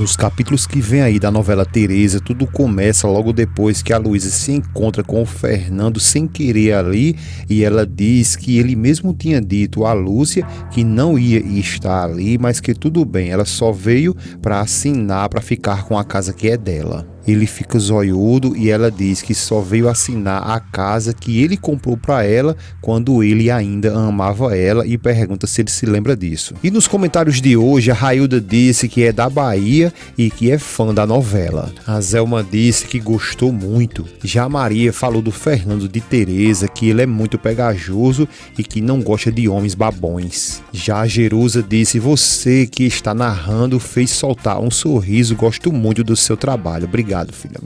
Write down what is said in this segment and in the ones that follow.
Nos capítulos que vem aí da novela Tereza, tudo começa logo depois que a Luísa se encontra com o Fernando sem querer ali e ela diz que ele mesmo tinha dito a Lúcia que não ia estar ali, mas que tudo bem, ela só veio para assinar para ficar com a casa que é dela. Ele fica zoiudo e ela diz que só veio assinar a casa que ele comprou para ela quando ele ainda amava ela e pergunta se ele se lembra disso. E nos comentários de hoje, a Railda disse que é da Bahia e que é fã da novela. A Zelma disse que gostou muito. Já a Maria falou do Fernando de Tereza, que ele é muito pegajoso e que não gosta de homens babões. Já a Jerusa disse: você que está narrando fez soltar um sorriso, gosto muito do seu trabalho. Obrigado, filha.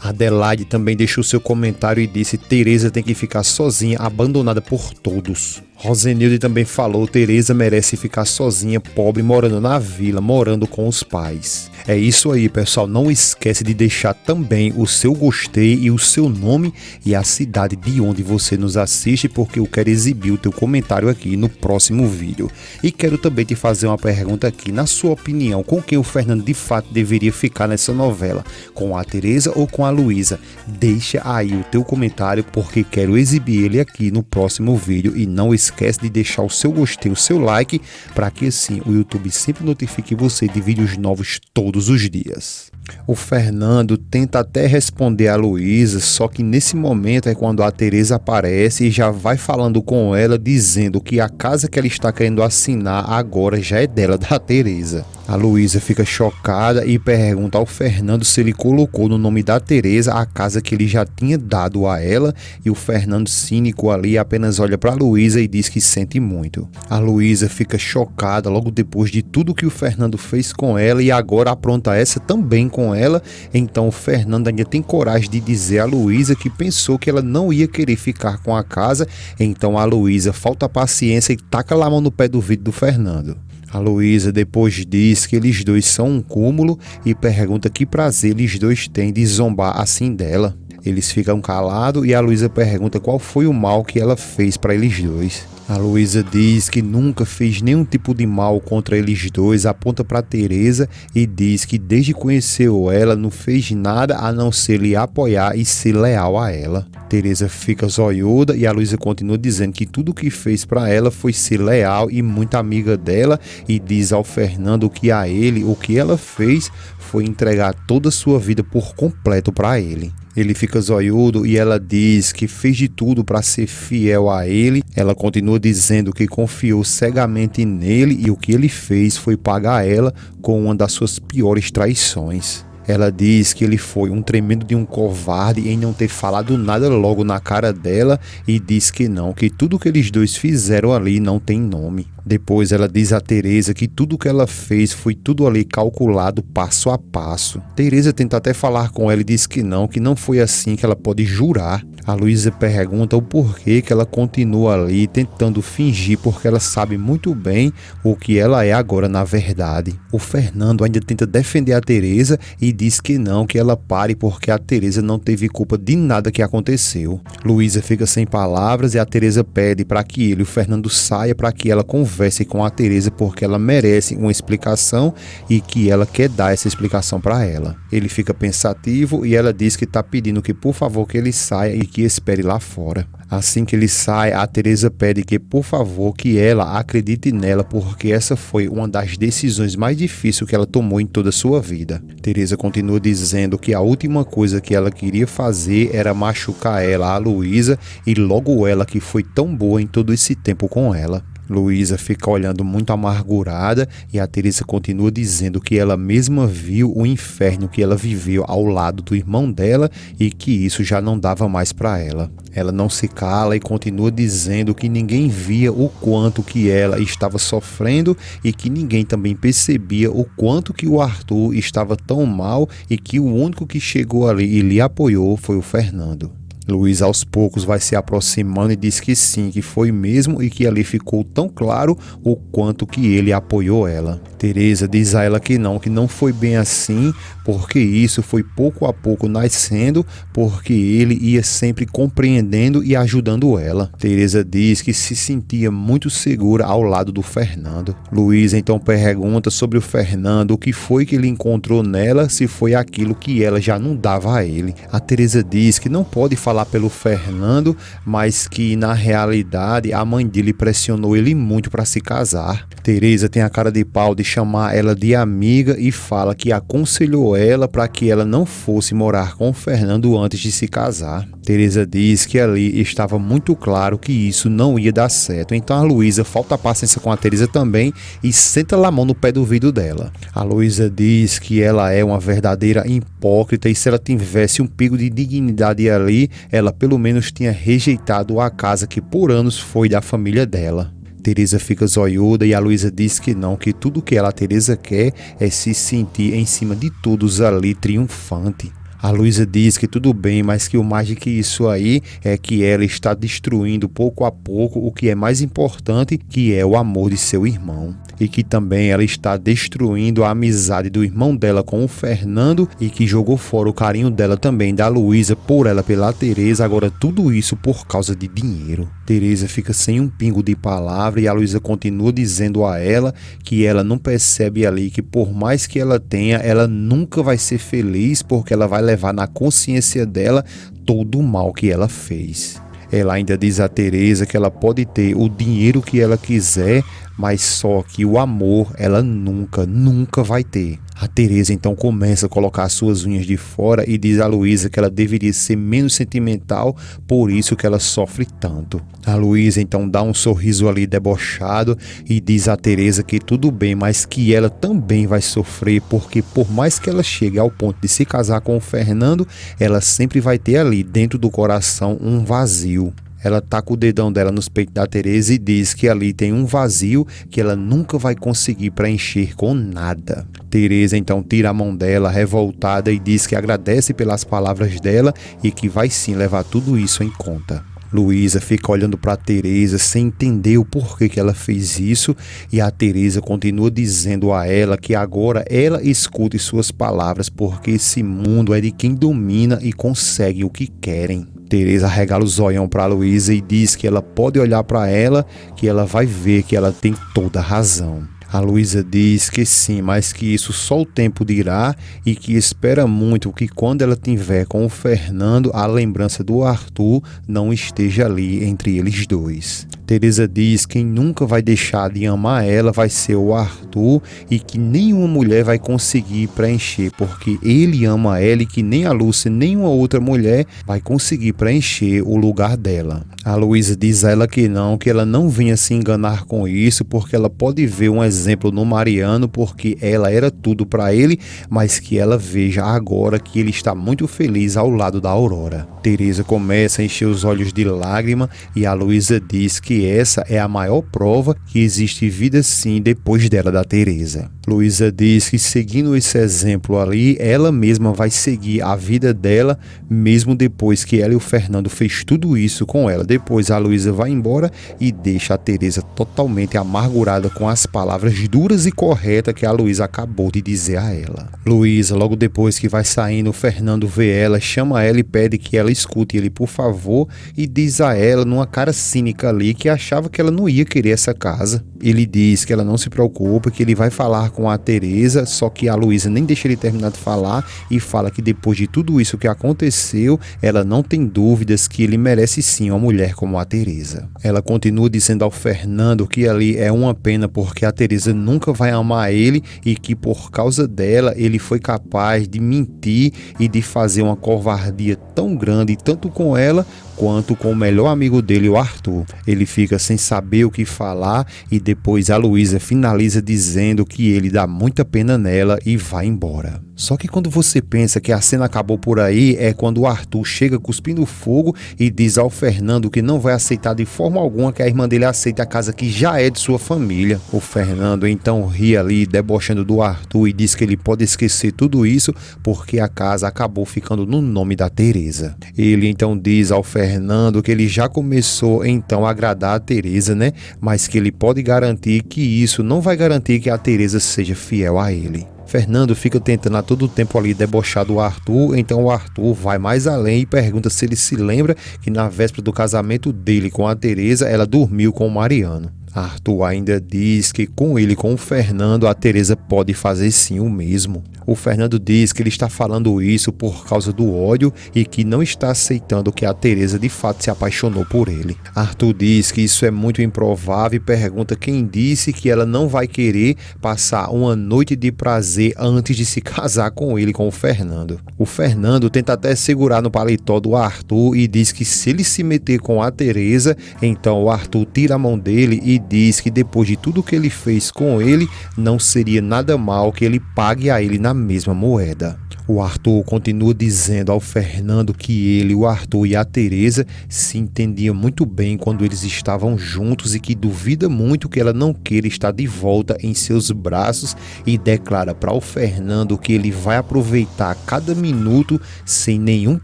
A Adelaide também deixou seu comentário e disse: Tereza tem que ficar sozinha, abandonada por todos. Rosenilde também falou: Tereza merece ficar sozinha, pobre, morando na vila, morando com os pais. É isso aí, pessoal. Não esquece de deixar também o seu gostei e o seu nome e a cidade de onde você nos assiste, porque eu quero exibir o teu comentário aqui no próximo vídeo. E quero também te fazer uma pergunta aqui. Na sua opinião, com quem o Fernando de fato deveria ficar nessa novela? Com a Tereza ou com a Luísa? Deixa aí o teu comentário, porque quero exibir ele aqui no próximo vídeo. E não esquece de deixar o seu gostei, o seu like, para que assim o YouTube sempre notifique você de vídeos novos todos os dias. O Fernando tenta até responder a Luísa, só que nesse momento é quando a Tereza aparece e já vai falando com ela, dizendo que a casa que ela está querendo assinar agora já é dela, da Tereza. A Luísa fica chocada e pergunta ao Fernando se ele colocou no nome da Tereza a casa que ele já tinha dado a ela, e o Fernando, cínico ali, apenas olha para a Luísa e diz que sente muito. A Luísa fica chocada logo depois de tudo que o Fernando fez com ela e agora apronta essa também com ela. Então o Fernando ainda tem coragem de dizer a Luísa que pensou que ela não ia querer ficar com a casa. Então a Luísa falta paciência e taca lá a mão no pé do vidro do Fernando. A Luísa depois diz que eles dois são um cúmulo e pergunta que prazer eles dois têm de zombar assim dela. Eles ficam calados e a Luísa pergunta qual foi o mal que ela fez para eles dois. A Luísa diz que nunca fez nenhum tipo de mal contra eles dois, aponta para Tereza e diz que desde que conheceu ela não fez nada a não ser lhe apoiar e ser leal a ela. Tereza fica zoiuda e a Luísa continua dizendo que tudo que fez para ela foi ser leal e muito amiga dela, e diz ao Fernando que a ele o que ela fez foi entregar toda a sua vida por completo para ele. Ele fica zoiudo e ela diz que fez de tudo para ser fiel a ele. Ela continua dizendo que confiou cegamente nele e o que ele fez foi pagar ela com uma das suas piores traições. Ela diz que ele foi um tremendo de um covarde em não ter falado nada logo na cara dela e diz que não, que tudo que eles dois fizeram ali não tem nome. Depois ela diz a Tereza que tudo que ela fez foi tudo ali calculado passo a passo. Tereza tenta até falar com ela e diz que não foi assim, que ela pode jurar. A Luísa pergunta o porquê que ela continua ali tentando fingir, porque ela sabe muito bem o que ela é agora na verdade. O Fernando ainda tenta defender a Tereza e diz que ela pare porque a Tereza não teve culpa de nada que aconteceu. Luísa fica sem palavras e a Tereza pede para que ele, o Fernando, saia para que ela converse com a Tereza, porque ela merece uma explicação e que ela quer dar essa explicação para ela. Ele fica pensativo e ela diz que está pedindo que por favor que ele saia e que espere lá fora. Assim que ele sai, a Tereza pede que por favor que ela acredite nela, porque essa foi uma das decisões mais difíceis que ela tomou em toda a sua vida. Tereza continua dizendo que a última coisa que ela queria fazer era machucar ela, a Luísa, e logo ela que foi tão boa em todo esse tempo com ela. Luísa fica olhando muito amargurada e a Tereza continua dizendo que ela mesma viu o inferno que ela viveu ao lado do irmão dela e que isso já não dava mais para ela. Ela não se cala e continua dizendo que ninguém via o quanto que ela estava sofrendo e que ninguém também percebia o quanto que o Arthur estava tão mal e que o único que chegou ali e lhe apoiou foi o Fernando. Luiz aos poucos vai se aproximando e diz que sim, que foi mesmo e que ali ficou tão claro o quanto que ele apoiou ela. Teresa diz a ela que não foi bem assim, porque isso foi pouco a pouco nascendo, porque ele ia sempre compreendendo e ajudando ela. Teresa diz que se sentia muito segura ao lado do Fernando. Luiz então pergunta sobre o Fernando, o que foi que ele encontrou nela, se foi aquilo que ela já não dava a ele. A Teresa diz que não pode falar pelo Fernando, mas que na realidade a mãe dele pressionou ele muito para se casar. Teresa tem a cara de pau de chamar ela de amiga e fala que aconselhou ela para que ela não fosse morar com o Fernando antes de se casar. Teresa diz que ali estava muito claro que isso não ia dar certo, então a Luísa falta paciência com a Teresa também e senta a mão no pé do vidro dela. A Luísa diz que ela é uma verdadeira hipócrita e se ela tivesse um pingo de dignidade ali, ela pelo menos tinha rejeitado a casa que por anos foi da família dela. Teresa fica zoiuda e a Luísa diz que não, que tudo que ela, Teresa, quer é se sentir em cima de todos ali triunfante. A Luísa diz que tudo bem, mas que o mais do que isso aí é que ela está destruindo pouco a pouco o que é mais importante, que é o amor de seu irmão. E que também ela está destruindo a amizade do irmão dela com o Fernando e que jogou fora o carinho dela também da Luísa por ela pela Teresa, agora tudo isso por causa de dinheiro. Teresa fica sem um pingo de palavra e a Luísa continua dizendo a ela que ela não percebe ali que por mais que ela tenha, ela nunca vai ser feliz porque ela vai levar na consciência dela todo o mal que ela fez. Ela ainda diz a Teresa que ela pode ter o dinheiro que ela quiser, mas só que o amor ela nunca vai ter. A Teresa então começa a colocar suas unhas de fora e diz a Luísa que ela deveria ser menos sentimental, por isso que ela sofre tanto. A Luísa então dá um sorriso ali debochado e diz a Teresa que tudo bem, mas que ela também vai sofrer, porque por mais que ela chegue ao ponto de se casar com o Fernando, ela sempre vai ter ali dentro do coração um vazio. Ela taca o dedão dela nos peitos da Teresa e diz que ali tem um vazio que ela nunca vai conseguir preencher com nada. Teresa então tira a mão dela, revoltada, e diz que agradece pelas palavras dela e que vai sim levar tudo isso em conta. Luísa fica olhando para Teresa sem entender o porquê que ela fez isso e a Teresa continua dizendo a ela que agora ela escute suas palavras porque esse mundo é de quem domina e consegue o que querem. Teresa regala o zoião para Luísa e diz que ela pode olhar para ela, que ela vai ver que ela tem toda a razão. A Luísa diz que sim, mas que isso só o tempo dirá e que espera muito que quando ela tiver com o Fernando, a lembrança do Arthur não esteja ali entre eles dois. Teresa diz que quem nunca vai deixar de amar ela vai ser o Arthur e que nenhuma mulher vai conseguir preencher, porque ele ama ela e que nem a Lúcia, nenhuma outra mulher vai conseguir preencher o lugar dela. A Luísa diz a ela que ela não vinha se enganar com isso, porque ela pode ver um exemplo no Mariano, porque ela era tudo para ele, mas que ela veja agora que ele está muito feliz ao lado da Aurora. Teresa começa a encher os olhos de lágrima e a Luísa diz que essa é a maior prova que existe vida sim depois dela, da Teresa. Luísa diz que seguindo esse exemplo ali, ela mesma vai seguir a vida dela, mesmo depois que ela e o Fernando fez tudo isso com ela. Depois a Luísa vai embora e deixa a Teresa totalmente amargurada com as palavras duras e corretas que a Luísa acabou de dizer a ela. Luísa, logo depois que vai saindo, o Fernando vê ela, chama ela e pede que ela escute ele, por favor, e diz a ela, numa cara cínica ali, que achava que ela não ia querer essa casa. Ele diz que ela não se preocupa, que ele vai falar com a Teresa, só que a Luísa nem deixa ele terminar de falar e fala que depois de tudo isso que aconteceu, ela não tem dúvidas que ele merece sim uma mulher como a Teresa. Ela continua dizendo ao Fernando que ali é uma pena porque a Teresa nunca vai amar ele e que por causa dela ele foi capaz de mentir e de fazer uma covardia tão grande, tanto com ela quanto com o melhor amigo dele, o Arthur. Ele fica sem saber o que falar e depois a Luísa finaliza dizendo que ele dá muita pena nela e vai embora. Só que quando você pensa que a cena acabou por aí, é quando o Arthur chega cuspindo fogo e diz ao Fernando que não vai aceitar de forma alguma que a irmã dele aceite a casa que já é de sua família. O Fernando então ri ali, debochando do Arthur, e diz que ele pode esquecer tudo isso porque a casa acabou ficando no nome da Teresa. Ele então diz ao Fernando que ele já começou então a agradar a Teresa, né? Mas que ele pode garantir que isso não vai garantir que a Teresa seja fiel a ele. Fernando fica tentando a todo tempo ali debochar do Arthur, então o Arthur vai mais além e pergunta se ele se lembra que na véspera do casamento dele com a Teresa, ela dormiu com o Mariano. Arthur ainda diz que com ele e com o Fernando, a Teresa pode fazer sim o mesmo. O Fernando diz que ele está falando isso por causa do ódio e que não está aceitando que a Teresa de fato se apaixonou por ele. Arthur diz que isso é muito improvável e pergunta quem disse que ela não vai querer passar uma noite de prazer antes de se casar com ele, com o Fernando. O Fernando tenta até segurar no paletó do Arthur e diz que se ele se meter com a Teresa, então o Arthur tira a mão dele e diz que depois de tudo que ele fez com ele, não seria nada mal que ele pague a ele na mesma moeda. O Arthur continua dizendo ao Fernando que ele, o Arthur e a Teresa se entendiam muito bem quando eles estavam juntos e que duvida muito que ela não queira estar de volta em seus braços, e declara para o Fernando que ele vai aproveitar cada minuto sem nenhum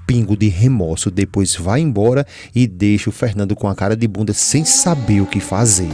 pingo de remorso. Depois vai embora e deixa o Fernando com a cara de bunda sem saber o que fazer.